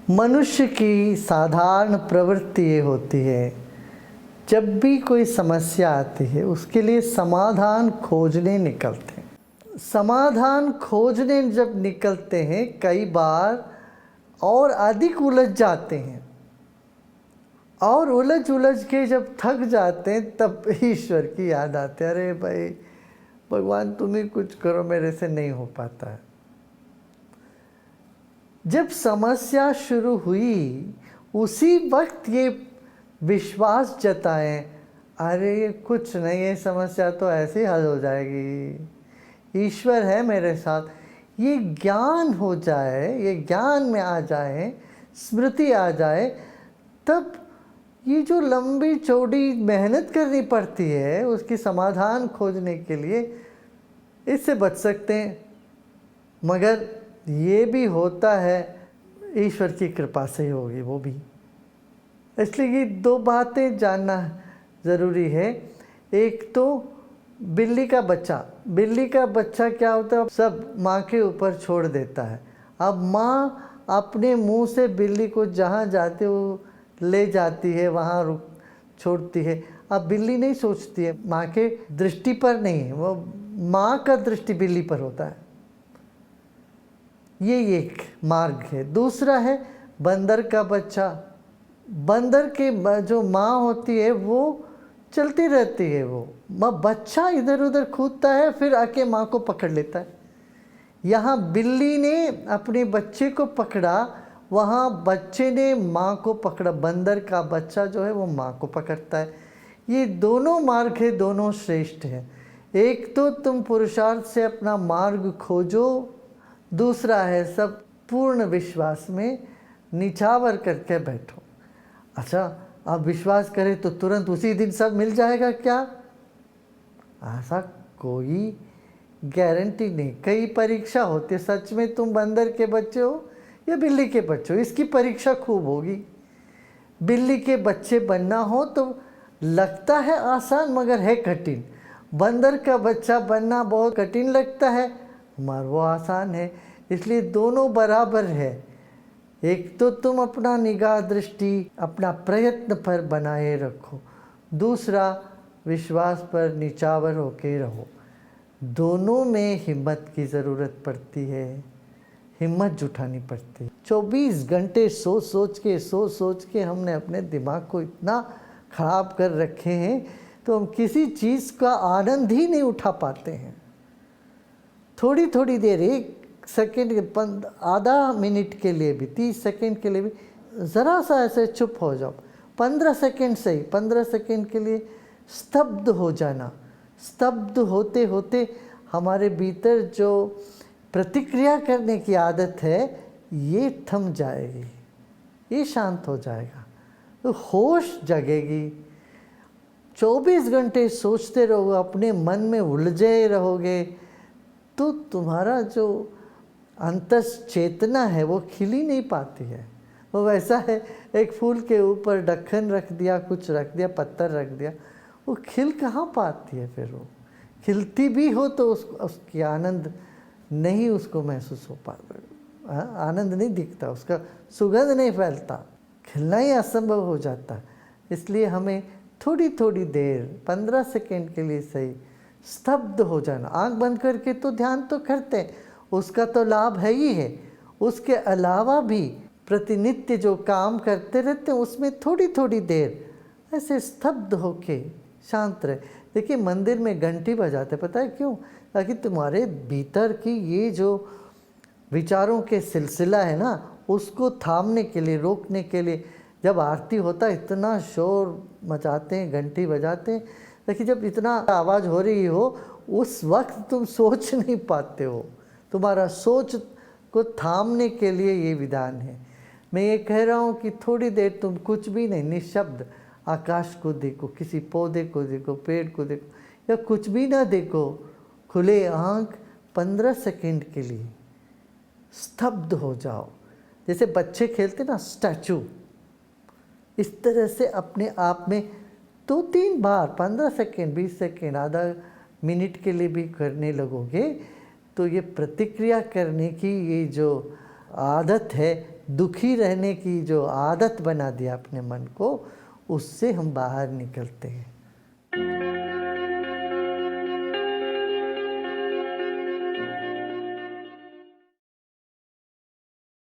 मनुष्य की साधारण प्रवृत्ति ये होती है, जब भी कोई समस्या आती है उसके लिए समाधान खोजने निकलते हैं। समाधान खोजने जब निकलते हैं कई बार और अधिक उलझ जाते हैं, और उलझ उलझ के जब थक जाते हैं तब ईश्वर की याद आती है, अरे भाई भगवान तुम ही कुछ करो, मेरे से नहीं हो पाता है। जब समस्या शुरू हुई उसी वक्त ये विश्वास जताएं, अरे कुछ नहीं, ये समस्या तो ऐसे ही हल हो जाएगी, ईश्वर है मेरे साथ। ये ज्ञान हो जाए, ये ज्ञान में आ जाए, स्मृति आ जाए, तब ये जो लंबी चौड़ी मेहनत करनी पड़ती है उसकी समाधान खोजने के लिए, इससे बच सकते हैं। मगर ये भी होता है ईश्वर की कृपा से ही होगी वो भी। इसलिए ये दो बातें जानना ज़रूरी है। एक तो बिल्ली का बच्चा क्या होता है, सब माँ के ऊपर छोड़ देता है। अब माँ अपने मुंह से बिल्ली को जहाँ जाते वो ले जाती है, वहाँ रुक छोड़ती है। अब बिल्ली नहीं सोचती है, माँ के दृष्टि पर नहीं है, वो माँ का दृष्टि बिल्ली पर होता है। ये एक मार्ग है। दूसरा है बंदर का बच्चा। बंदर के जो माँ होती है वो चलती रहती है, वो बच्चा इधर उधर कूदता है, फिर आके माँ को पकड़ लेता है। यहाँ बिल्ली ने अपने बच्चे को पकड़ा, वहाँ बच्चे ने माँ को पकड़ा। बंदर का बच्चा जो है वो माँ को पकड़ता है। ये दोनों मार्ग है, दोनों श्रेष्ठ हैं। एक तो तुम पुरुषार्थ से अपना मार्ग खोजो, दूसरा है सब पूर्ण विश्वास में निछावर करके बैठो। अच्छा, आप विश्वास करें तो तुरंत उसी दिन सब मिल जाएगा क्या? ऐसा कोई गारंटी नहीं। कई परीक्षा होती है। सच में तुम बंदर के बच्चे हो या बिल्ली के बच्चे हो, इसकी परीक्षा खूब होगी। बिल्ली के बच्चे बनना हो तो लगता है आसान मगर है कठिन। बंदर का बच्चा बनना बहुत कठिन लगता है मगर वो आसान है। इसलिए दोनों बराबर है। एक तो तुम अपना निगाह दृष्टि अपना प्रयत्न पर बनाए रखो, दूसरा विश्वास पर निछावर होके रहो। दोनों में हिम्मत की ज़रूरत पड़ती है, हिम्मत जुटानी पड़ती है। 24 घंटे सोच सोच के हमने अपने दिमाग को इतना ख़राब कर रखे हैं तो हम किसी चीज़ का आनंद ही नहीं उठा पाते हैं। थोड़ी थोड़ी देर, 1 सेकेंड, आधा मिनट के लिए भी, 30 सेकेंड के लिए भी ज़रा सा ऐसे चुप हो जाओ। 15 सेकेंड से ही, 15 सेकेंड के लिए स्तब्ध हो जाना। स्तब्ध होते होते हमारे भीतर जो प्रतिक्रिया करने की आदत है ये थम जाएगी, ये शांत हो जाएगा, तो होश जगेगी। 24 घंटे सोचते रहोगे, अपने मन में उलझे रहोगे तो तुम्हारा जो अंतस चेतना है वो खिल ही नहीं पाती है। वो वैसा है, एक फूल के ऊपर ढक्कन रख दिया, कुछ रख दिया, पत्थर रख दिया, वो खिल कहाँ पाती है। फिर वो खिलती भी हो तो उसकी आनंद नहीं उसको महसूस हो पाता, आनंद नहीं दिखता, उसका सुगंध नहीं फैलता, खिलना ही असंभव हो जाता। इसलिए हमें थोड़ी थोड़ी देर, 15 सेकेंड के लिए सही, स्तब्ध हो जाना। आंख बंद करके तो ध्यान तो करते हैं, उसका तो लाभ है ही है। उसके अलावा भी प्रतिनित्य जो काम करते रहते हैं उसमें थोड़ी थोड़ी देर ऐसे स्तब्ध होके शांत रहे। देखिए मंदिर में घंटी बजाते, पता है क्यों? ताकि तुम्हारे भीतर की ये जो विचारों के सिलसिला है ना उसको थामने के लिए, रोकने के लिए। जब आरती होता है इतना शोर मचाते हैं, घंटी बजाते हैं। देखिए जब इतना आवाज़ हो रही हो उस वक्त तुम सोच नहीं पाते हो, तुम्हारा सोच को थामने के लिए ये विधान है। मैं ये कह रहा हूँ कि थोड़ी देर तुम कुछ भी नहीं, निशब्द आकाश को देखो, किसी पौधे को देखो, पेड़ को देखो, या कुछ भी ना देखो, खुले आँख 15 सेकेंड के लिए स्तब्ध हो जाओ। जैसे बच्चे खेलते ना स्टैचू, इस तरह से अपने आप में 2-3 बार 15 सेकेंड, 20 सेकेंड, आधा मिनट के लिए भी करने लगोगे तो ये प्रतिक्रिया करने की ये जो आदत है दुखी रहने की जो आदत बना दिया अपने मन को, उससे हम बाहर निकलते हैं।